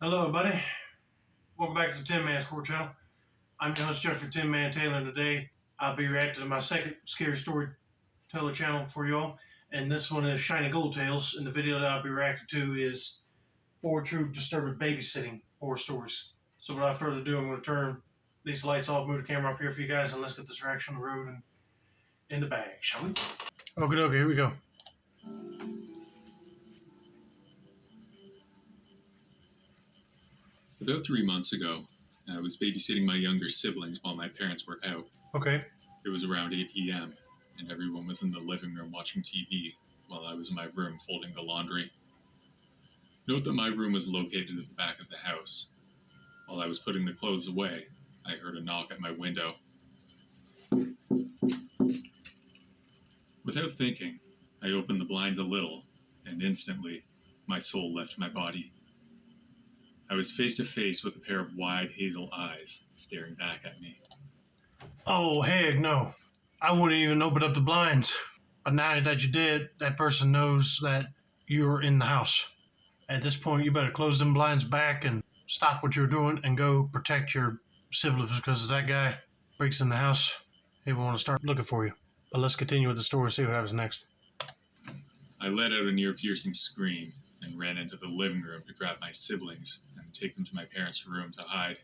Hello, everybody. Welcome back to the Tin Man Score channel. I'm your host, Jeffrey Tin Man Taylor, and today I'll be reacting to my second scary storyteller channel for y'all. And this one is Shiny Gold Tales, and the video that I'll be reacting to is 4 True Disturbing Babysitting Horror Stories. So without further ado, I'm going to turn these lights off, move the camera up here for you guys, and let's get this reaction on the road and in the bag, shall we? Okay, here we go. About 3 months ago, I was babysitting my younger siblings while my parents were out. Okay. It was around 8 p.m., and everyone was in the living room watching TV while I was in my room folding the laundry. Note that my room was located at the back of the house. While I was putting the clothes away, I heard a knock at my window. Without thinking, I opened the blinds a little, and instantly, my soul left my body. I was face to face with a pair of wide hazel eyes staring back at me. Oh, heck no. I wouldn't even open up the blinds. But now that you did, that person knows that you're in the house. At this point, you better close them blinds back and stop what you're doing and go protect your siblings, because if that guy breaks in the house, he will want to start looking for you. But let's continue with the story and see what happens next. I let out an ear-piercing scream and ran into the living room to grab my siblings and take them to my parents' room to hide.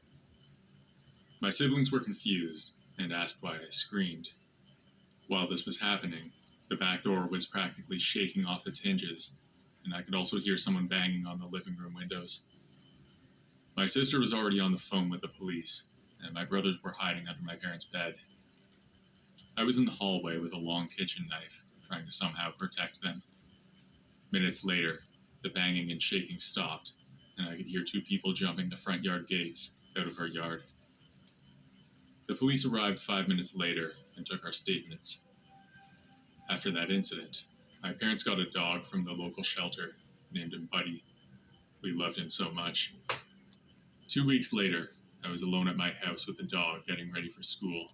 My siblings were confused and asked why I screamed. While this was happening, the back door was practically shaking off its hinges, and I could also hear someone banging on the living room windows. My sister was already on the phone with the police, and my brothers were hiding under my parents' bed. I was in the hallway with a long kitchen knife, trying to somehow protect them. Minutes later, the banging and shaking stopped, and I could hear two people jumping the front yard gates out of our yard. The police arrived 5 minutes later and took our statements. After that incident, my parents got a dog from the local shelter, named him Buddy. We loved him so much. 2 weeks later, I was alone at my house with the dog getting ready for school.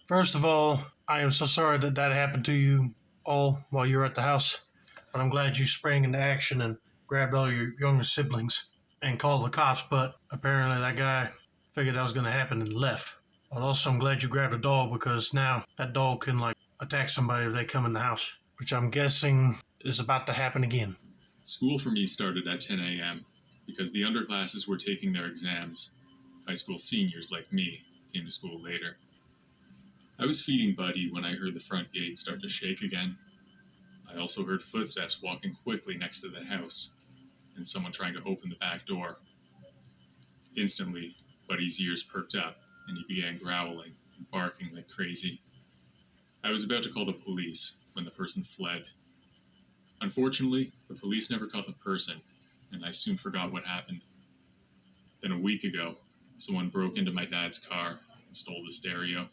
First of all, I am so sorry that that happened to you all while you were at the house. But I'm glad you sprang into action and grabbed all your younger siblings and called the cops. But apparently that guy figured that was going to happen and left. But also, I'm glad you grabbed a dog, because now that dog can attack somebody if they come in the house, which I'm guessing is about to happen again. School for me started at 10 a.m. because the underclasses were taking their exams. High school seniors like me came to school later. I was feeding Buddy when I heard the front gate start to shake again. I also heard footsteps walking quickly next to the house, and someone trying to open the back door. Instantly, Buddy's ears perked up, and he began growling and barking like crazy. I was about to call the police when the person fled. Unfortunately, the police never caught the person, and I soon forgot what happened. Then a week ago, someone broke into my dad's car and stole the stereo.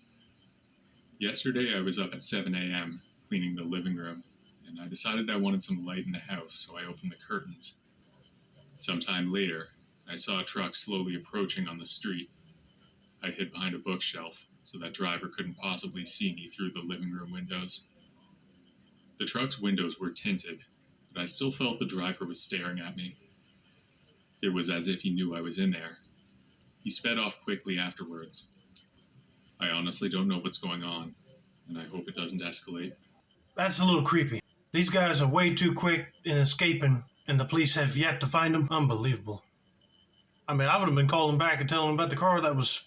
Yesterday, I was up at 7 a.m. cleaning the living room, and I decided I wanted some light in the house, so I opened the curtains. Sometime later, I saw a truck slowly approaching on the street. I hid behind a bookshelf so that driver couldn't possibly see me through the living room windows. The truck's windows were tinted, but I still felt the driver was staring at me. It was as if he knew I was in there. He sped off quickly afterwards. I honestly don't know what's going on, and I hope it doesn't escalate. That's a little creepy. These guys are way too quick in escaping, and the police have yet to find them. Unbelievable. I mean, I would have been calling back and telling them about the car that was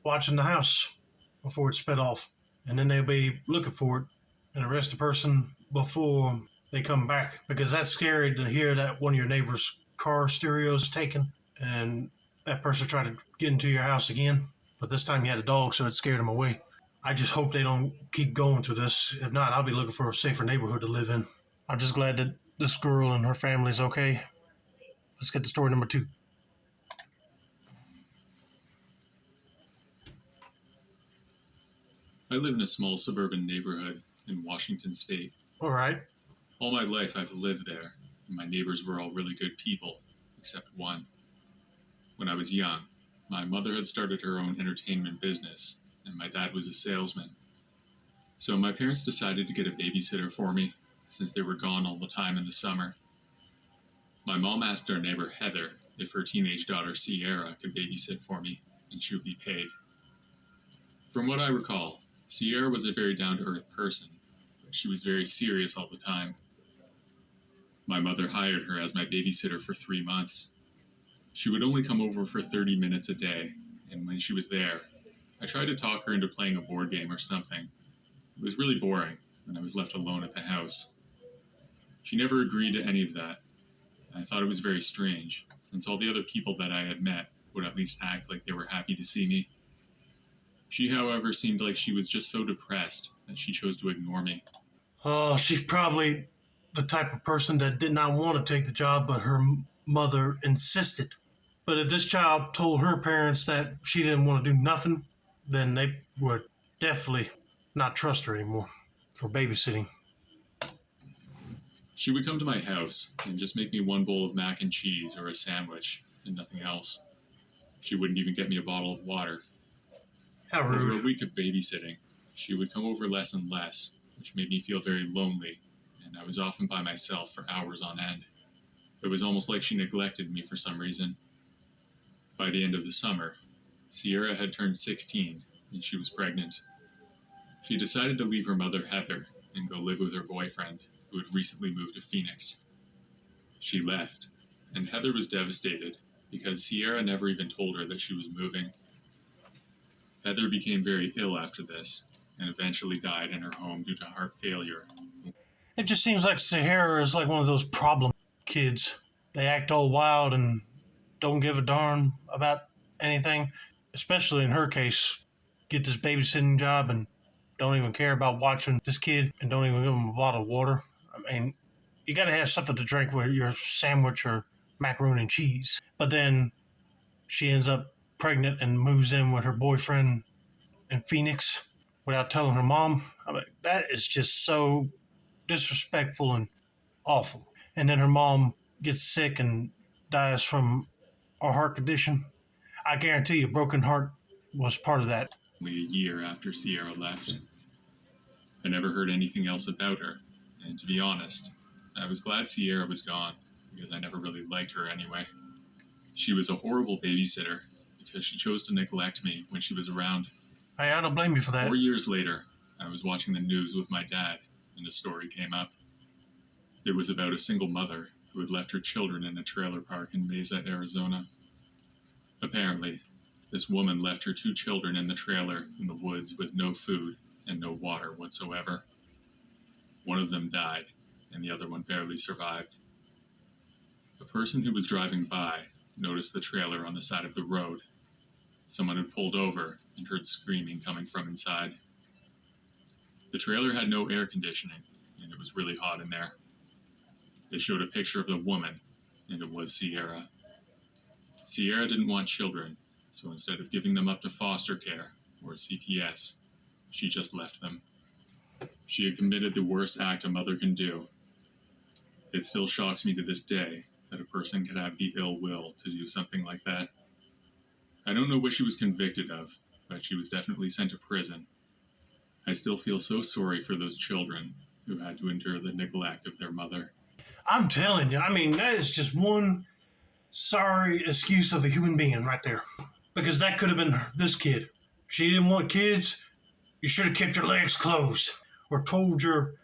watching the house before it sped off. And then they'll be looking for it and arrest the person before they come back. Because that's scary to hear that one of your neighbor's car stereos taken and that person tried to get into your house again. But this time you had a dog, so it scared him away. I just hope they don't keep going through this. If not, I'll be looking for a safer neighborhood to live in. I'm just glad that this girl and her family is okay. Let's get to story number 2. I live in a small suburban neighborhood in Washington State. All right. All my life I've lived there, and my neighbors were all really good people, except one. When I was young, my mother had started her own entertainment business, and my dad was a salesman. So my parents decided to get a babysitter for me, since they were gone all the time in the summer. My mom asked our neighbor Heather if her teenage daughter Sierra could babysit for me, and she would be paid. From what I recall, Sierra was a very down-to-earth person, but she was very serious all the time. My mother hired her as my babysitter for 3 months. She would only come over for 30 minutes a day, and when she was there, I tried to talk her into playing a board game or something. It was really boring, and I was left alone at the house. She never agreed to any of that. I thought it was very strange, since all the other people that I had met would at least act like they were happy to see me. She, however, seemed like she was just so depressed that she chose to ignore me. Oh, she's probably the type of person that did not want to take the job, but her mother insisted. But if this child told her parents that she didn't want to do nothing, then they would definitely not trust her anymore for babysitting. She would come to my house and just make me one bowl of mac and cheese or a sandwich and nothing else. She wouldn't even get me a bottle of water. How Over a rude. week of babysitting, she would come over less and less, which made me feel very lonely, and I was often by myself for hours on end. It was almost like she neglected me for some reason. By the end of the summer, Sierra had turned 16, and she was pregnant. She decided to leave her mother, Heather, and go live with her boyfriend, who had recently moved to Phoenix. She left, and Heather was devastated because Sierra never even told her that she was moving. Heather became very ill after this, and eventually died in her home due to heart failure. It just seems like Sahara is like one of those problem kids. They act all wild and don't give a darn about anything, especially in her case. Get this babysitting job and don't even care about watching this kid and don't even give him a bottle of water. I mean, you got to have something to drink with your sandwich or macaroni and cheese. But then she ends up pregnant and moves in with her boyfriend in Phoenix without telling her mom. I mean, that is just so disrespectful and awful. And then her mom gets sick and dies from a heart condition. I guarantee you, broken heart was part of that. Only a year after Sierra left. I never heard anything else about her, and to be honest, I was glad Sierra was gone, because I never really liked her anyway. She was a horrible babysitter, because she chose to neglect me when she was around. Hey, I don't blame you for that. 4 years later, I was watching the news with my dad, and a story came up. It was about a single mother who had left her children in a trailer park in Mesa, Arizona. Apparently, this woman left her 2 children in the trailer in the woods with no food and no water whatsoever. One of them died, and the other one barely survived. A person who was driving by noticed the trailer on the side of the road. Someone had pulled over and heard screaming coming from inside. The trailer had no air conditioning, and it was really hot in there. They showed a picture of the woman, and it was Sierra. Sierra didn't want children, so instead of giving them up to foster care, or CPS, she just left them. She had committed the worst act a mother can do. It still shocks me to this day that a person could have the ill will to do something like that. I don't know what she was convicted of, but she was definitely sent to prison. I still feel so sorry for those children who had to endure the neglect of their mother. I'm telling you, I mean, that is just one sorry excuse of a human being right there. Because that could have been this kid. She didn't want kids, you should have kept your legs closed or told your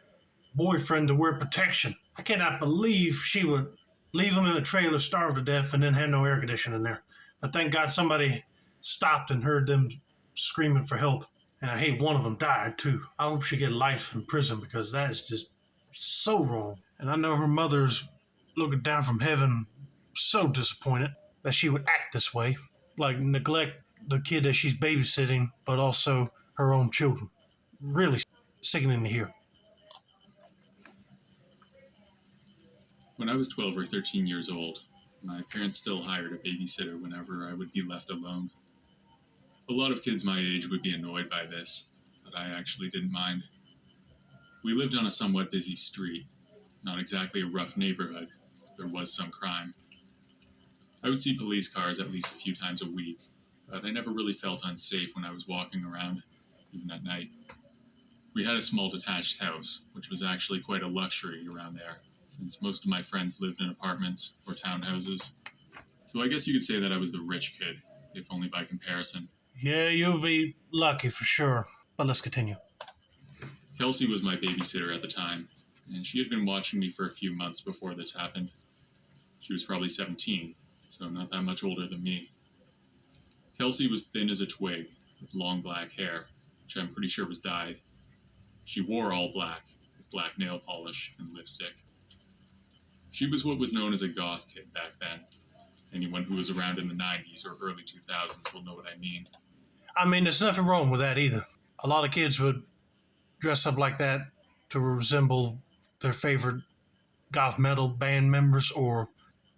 boyfriend to wear protection. I cannot believe she would leave him in a trailer, starve to death, and then have no air conditioning in there. But thank God somebody stopped and heard them screaming for help. And I hate one of them died too. I hope she get life in prison because that is just so wrong. And I know her mother's looking down from heaven, so disappointed that she would act this way, like neglect the kid that she's babysitting, but also her own children. Really sickening to hear. When I was 12 or 13 years old, my parents still hired a babysitter whenever I would be left alone. A lot of kids my age would be annoyed by this, but I actually didn't mind. We lived on a somewhat busy street, not exactly a rough neighborhood. There was some crime. I would see police cars at least a few times a week, but I never really felt unsafe when I was walking around, even at night. We had a small detached house, which was actually quite a luxury around there, since most of my friends lived in apartments or townhouses. So So I guess you could say that I was the rich kid, if only by comparison. Yeah, you'll be lucky for sure. But let's continue. Kelsey was my babysitter at the time, and she had been watching me for a few months before this happened. She was probably 17, so not that much older than me. Kelsey was thin as a twig, with long black hair, which I'm pretty sure was dyed. She wore all black, with black nail polish and lipstick. She was what was known as a goth kid back then. Anyone who was around in the 90s or early 2000s will know what I mean. I mean, there's nothing wrong with that either. A lot of kids would dress up like that to resemble their favorite goth metal band members or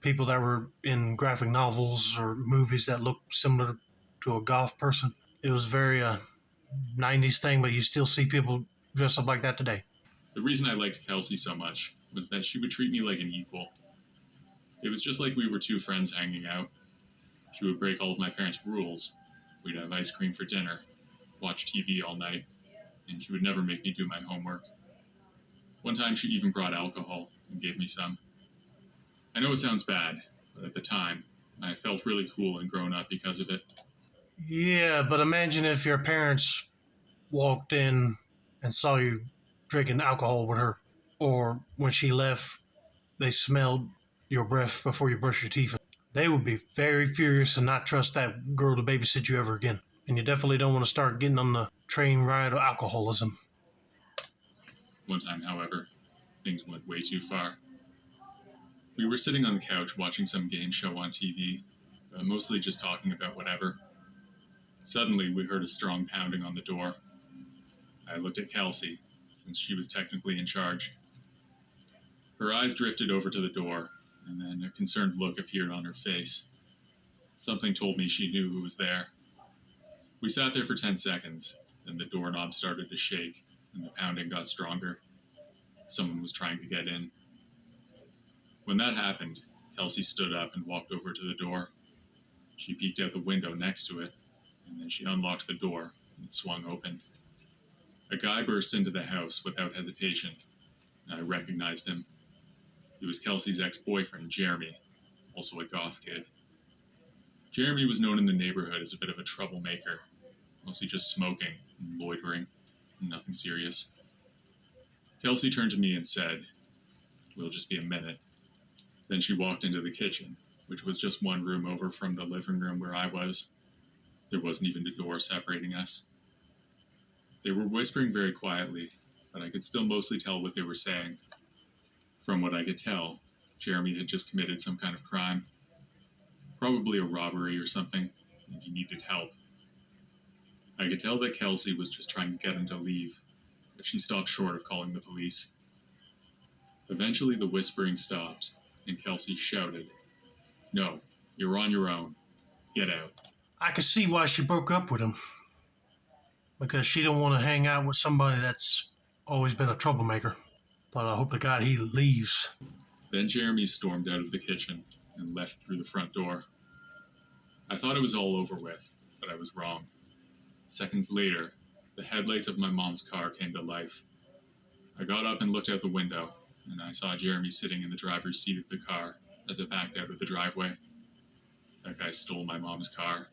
people that were in graphic novels or movies that looked similar to a goth person. It was very 90s thing, but you still see people dress up like that today. The reason I liked Kelsey so much was that she would treat me like an equal. It was just like we were two friends hanging out. She would break all of my parents' rules. We'd have ice cream for dinner, watch TV all night, and she would never make me do my homework. One time she even brought alcohol and gave me some. I know it sounds bad, but at the time, I felt really cool and grown up because of it. Yeah, but imagine if your parents walked in and saw you drinking alcohol with her, or when she left, they smelled your breath before you brush your teeth. They would be very furious and not trust that girl to babysit you ever again. And you definitely don't want to start getting on the train ride of alcoholism. One time, however, things went way too far. We were sitting on the couch watching some game show on TV, mostly just talking about whatever. Suddenly, we heard a strong pounding on the door. I looked at Kelsey, since she was technically in charge. Her eyes drifted over to the door, and then a concerned look appeared on her face. Something told me she knew who was there. We sat there for 10 seconds, then the doorknob started to shake, and the pounding got stronger. Someone was trying to get in. When that happened, Kelsey stood up and walked over to the door. She peeked out the window next to it, and then she unlocked the door, and it swung open. A guy burst into the house without hesitation, and I recognized him. He was Kelsey's ex-boyfriend, Jeremy, also a goth kid. Jeremy was known in the neighborhood as a bit of a troublemaker, mostly just smoking and loitering, and nothing serious. Kelsey turned to me and said, "We'll just be a minute." Then she walked into the kitchen, which was just one room over from the living room where I was. There wasn't even a door separating us. They were whispering very quietly, but I could still mostly tell what they were saying. From what I could tell, Jeremy had just committed some kind of crime. Probably a robbery or something, and he needed help. I could tell that Kelsey was just trying to get him to leave, but she stopped short of calling the police. Eventually the whispering stopped, and Kelsey shouted, "No, you're on your own. Get out." I could see why she broke up with him. Because she don't want to hang out with somebody that's always been a troublemaker. But I hope to God he leaves. Then Jeremy stormed out of the kitchen and left through the front door. I thought it was all over with, but I was wrong. Seconds later, the headlights of my mom's car came to life. I got up and looked out the window, and I saw Jeremy sitting in the driver's seat of the car as it backed out of the driveway. That guy stole my mom's car.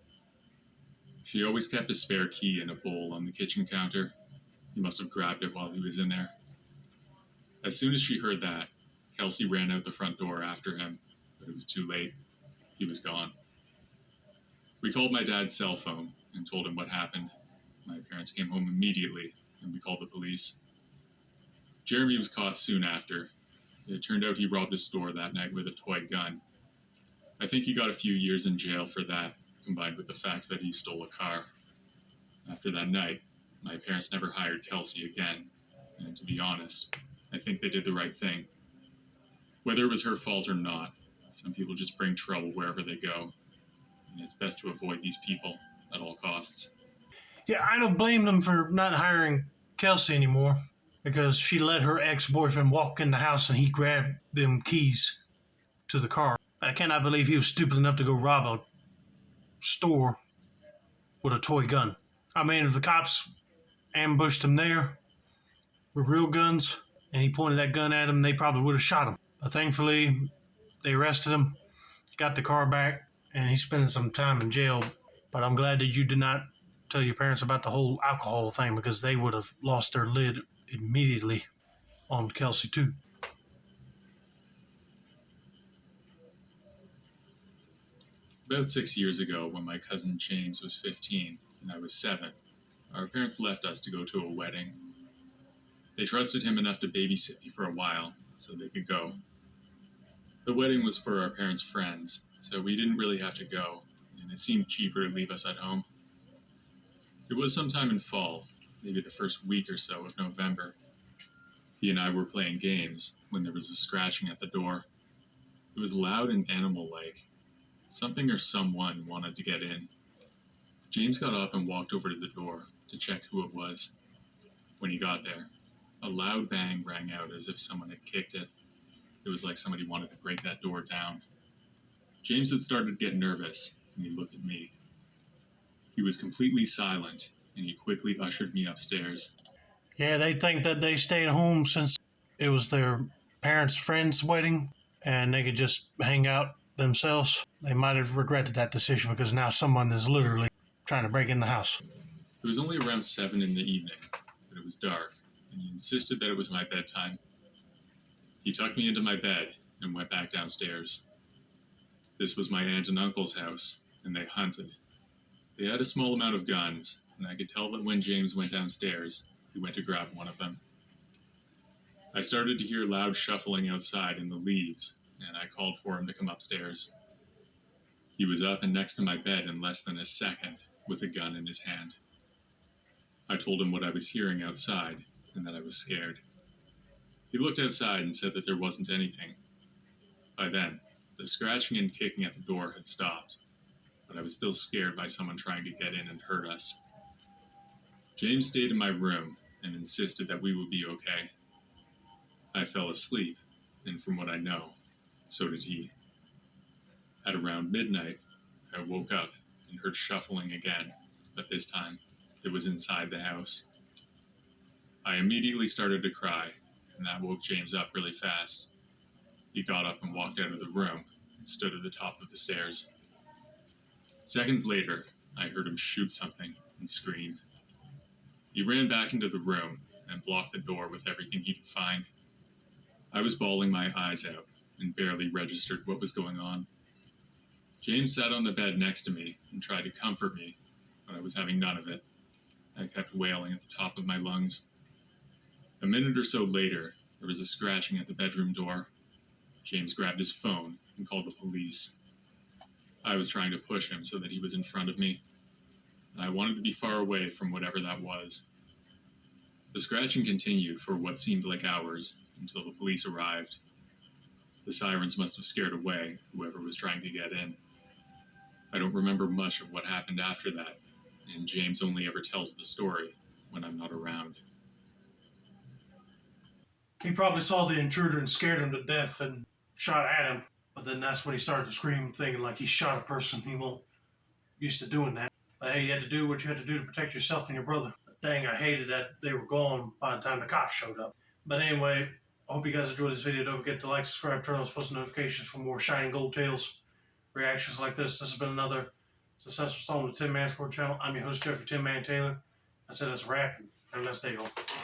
She always kept a spare key in a bowl on the kitchen counter. He must have grabbed it while he was in there. As soon as she heard that, Kelsey ran out the front door after him, but it was too late. He was gone. We called my dad's cell phone and told him what happened. My parents came home immediately, and we called the police. Jeremy was caught soon after. It turned out he robbed a store that night with a toy gun. I think he got a few years in jail for that, combined with the fact that he stole a car. After that night, my parents never hired Kelsey again, and to be honest, I think they did the right thing. Whether it was her fault or not, some people just bring trouble wherever they go, and it's best to avoid these people at all costs. Yeah, I don't blame them for not hiring Kelsey anymore. Because she let her ex-boyfriend walk in the house and he grabbed them keys to the car. I cannot believe he was stupid enough to go rob a store with a toy gun. I mean, if the cops ambushed him there with real guns and he pointed that gun at him, they probably would have shot him. But thankfully, they arrested him, got the car back, and he's spending some time in jail. But I'm glad that you did not tell your parents about the whole alcohol thing, because they would have lost their lid immediately on Kelsey too. About 6 years ago, when my cousin James was 15 and I was 7, our parents left us to go to a wedding. They trusted him enough to babysit me for a while so they could go. The wedding was for our parents' friends, so we didn't really have to go, and it seemed cheaper to leave us at home. It was sometime in fall, maybe the first week or so of November. He and I were playing games when there was a scratching at the door. It was loud and animal-like. Something or someone wanted to get in. James got up and walked over to the door to check who it was. When he got there, a loud bang rang out as if someone had kicked it. It was like somebody wanted to break that door down. James had started to get nervous, and he looked at me. He was completely silent, and he quickly ushered me upstairs. Yeah, they think that they stayed home since it was their parents' friend's wedding and they could just hang out themselves. They might have regretted that decision, because now someone is literally trying to break in the house. It was only around 7 in the evening, but it was dark, and he insisted that it was my bedtime. He tucked me into my bed and went back downstairs. This was my aunt and uncle's house, and they hunted. They had a small amount of guns, and I could tell that when James went downstairs, he went to grab one of them. I started to hear loud shuffling outside in the leaves, and I called for him to come upstairs. He was up and next to my bed in less than a second, with a gun in his hand. I told him what I was hearing outside, and that I was scared. He looked outside and said that there wasn't anything. By then, the scratching and kicking at the door had stopped, but I was still scared by someone trying to get in and hurt us. James stayed in my room and insisted that we would be okay. I fell asleep, and from what I know, so did he. At around midnight, I woke up and heard shuffling again, but this time it was inside the house. I immediately started to cry, and that woke James up really fast. He got up and walked out of the room and stood at the top of the stairs. Seconds later, I heard him shoot something and scream. He ran back into the room and blocked the door with everything he could find. I was bawling my eyes out and barely registered what was going on. James sat on the bed next to me and tried to comfort me, but I was having none of it. I kept wailing at the top of my lungs. A minute or so later, there was a scratching at the bedroom door. James grabbed his phone and called the police. I was trying to push him so that he was in front of me. I wanted to be far away from whatever that was. The scratching continued for what seemed like hours until the police arrived. The sirens must have scared away whoever was trying to get in. I don't remember much of what happened after that, and James only ever tells the story when I'm not around. He probably saw the intruder and scared him to death and shot at him. But then that's when he started to scream, thinking like he shot a person. He won't used to doing that. But hey, you had to do what you had to do to protect yourself and your brother. But dang, I hated that they were gone by the time the cops showed up. But anyway, I hope you guys enjoyed this video. Don't forget to like, subscribe, turn on those post notifications for more shining gold tales, reactions like this. This has been another successful installment of the Tin Man Squad channel. I'm your host, Jeffrey Tin Man Taylor. I said that's a wrap. Have a nice day, y'all.